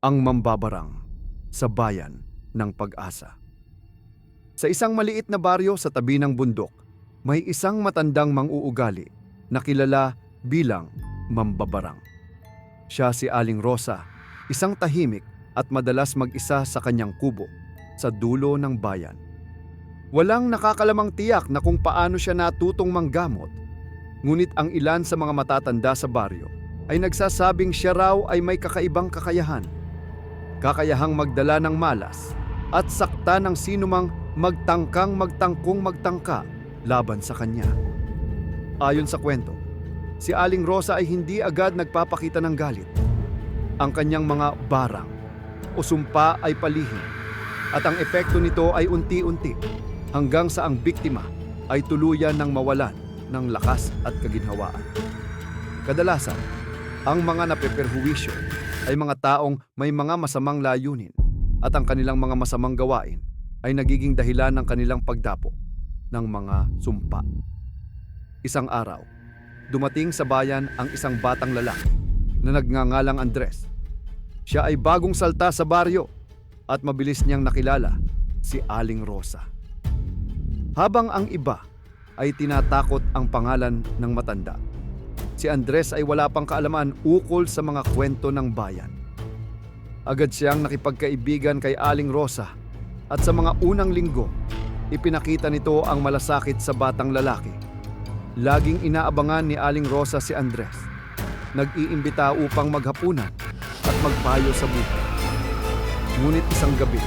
ang mambabarang sa bayan ng Pag-asa. Sa isang maliit na baryo sa tabi ng bundok, may isang matandang mang-uugali na kilala bilang Mambabarang. Siya si Aling Rosa, isang tahimik at madalas mag-isa sa kanyang kubo sa dulo ng bayan. Walang nakakalamang tiyak na kung paano siya natutong manggamot, ngunit ang ilan sa mga matatanda sa baryo ay nagsasabing siya raw ay may kakaibang kakayahan. Kakayahang magdala ng malas at sakta ng sinumang magtangkang magtangka laban sa kanya. Ayon sa kwento, si Aling Rosa ay hindi agad nagpapakita ng galit. Ang kanyang mga barang o sumpa ay palihim at ang epekto nito ay unti-unti hanggang sa ang biktima ay tuluyan ng mawalan ng lakas at kaginhawaan. Kadalasan, ang mga napeperhuwisyo ay mga taong may mga masamang layunin at ang kanilang mga masamang gawain ay nagiging dahilan ng kanilang pagdapo ng mga sumpa. Isang araw, dumating sa bayan ang isang batang lalaki na nagngangalang Andres. Siya ay bagong salta sa baryo at mabilis niyang nakilala si Aling Rosa. Habang ang iba ay tinatakot ang pangalan ng matanda, si Andres ay wala pang kaalaman ukol sa mga kwento ng bayan. Agad siyang nakipagkaibigan kay Aling Rosa at sa mga unang linggo, ipinakita nito ang malasakit sa batang lalaki. Laging inaabangan ni Aling Rosa si Andres. Nag-iimbita upang maghapunan at magpayo sa buhay. Ngunit isang gabi,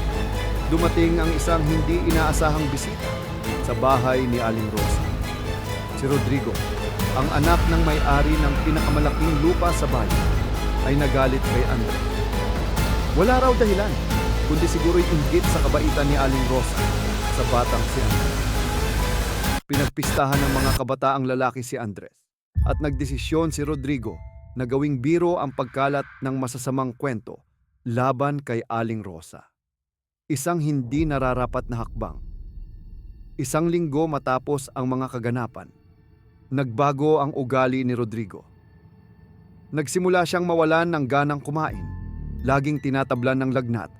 dumating ang isang hindi inaasahang bisita sa bahay ni Aling Rosa. Si Rodrigo, ang anak ng may-ari ng pinakamalaking lupa sa bayan, ay nagalit kay Andres. Wala raw dahilan, kundi siguro'y inggit sa kabaitan ni Aling Rosa sa batang si Andres. Pinagpistahan ng mga kabataang lalaki si Andres at nagdesisyon si Rodrigo na gawing biro ang pagkalat ng masasamang kwento laban kay Aling Rosa. Isang hindi nararapat na hakbang. Isang linggo matapos ang mga kaganapan, nagbago ang ugali ni Rodrigo. Nagsimula siyang mawalan ng ganang kumain, laging tinatablan ng lagnat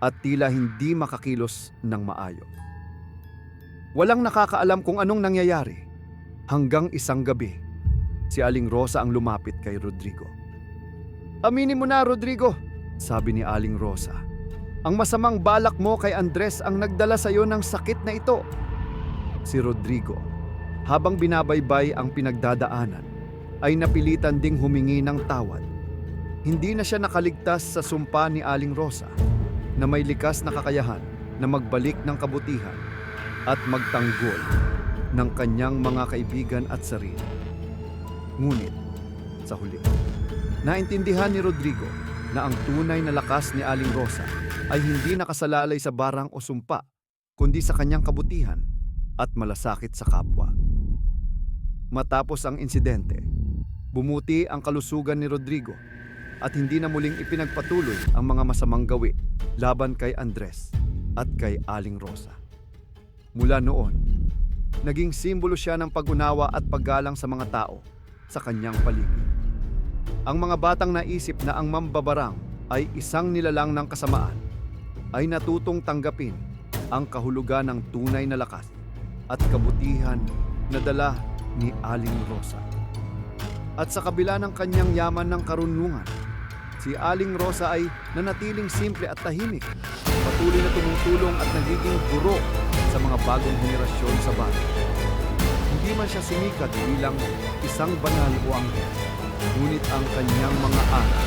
at tila hindi makakilos ng maayos. Walang nakakaalam kung anong nangyayari hanggang isang gabi, si Aling Rosa ang lumapit kay Rodrigo. "Aminin mo na, Rodrigo," sabi ni Aling Rosa. "Ang masamang balak mo kay Andres ang nagdala sa iyo ng sakit na ito." Si Rodrigo, habang binabaybay ang pinagdadaanan, ay napilitan ding humingi ng tawad. Hindi na siya nakaligtas sa sumpa ni Aling Rosa na may likas na kakayahan na magbalik ng kabutihan at magtanggol ng kanyang mga kaibigan at sarili. Ngunit, sa huli, naintindihan ni Rodrigo na ang tunay na lakas ni Aling Rosa ay hindi nakasalalay sa barang o sumpa, kundi sa kanyang kabutihan at malasakit sa kapwa. Matapos ang insidente, bumuti ang kalusugan ni Rodrigo at hindi na muling ipinagpatuloy ang mga masamang gawi laban kay Andres at kay Aling Rosa. Mula noon, naging simbolo siya ng pag-unawa at paggalang sa mga tao sa kanyang paligid. Ang mga batang naisip na ang mambabarang ay isang nilalang ng kasamaan ay natutong tanggapin ang kahulugan ng tunay na lakas at kabutihan na dala ni Aling Rosa. At sa kabila ng kanyang yaman ng karunungan, si Aling Rosa ay nanatiling simple at tahimik, patuloy na tumutulong at nagiging guro sa mga bagong henerasyon sa bayan. Hindi man siya sumikat bilang isang banal o anghel, ngunit ang kanyang mga aral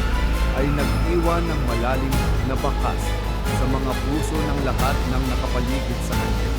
ay nag-iwan ng malalim na bakas sa mga puso ng lahat ng nakapaligid sa kanya.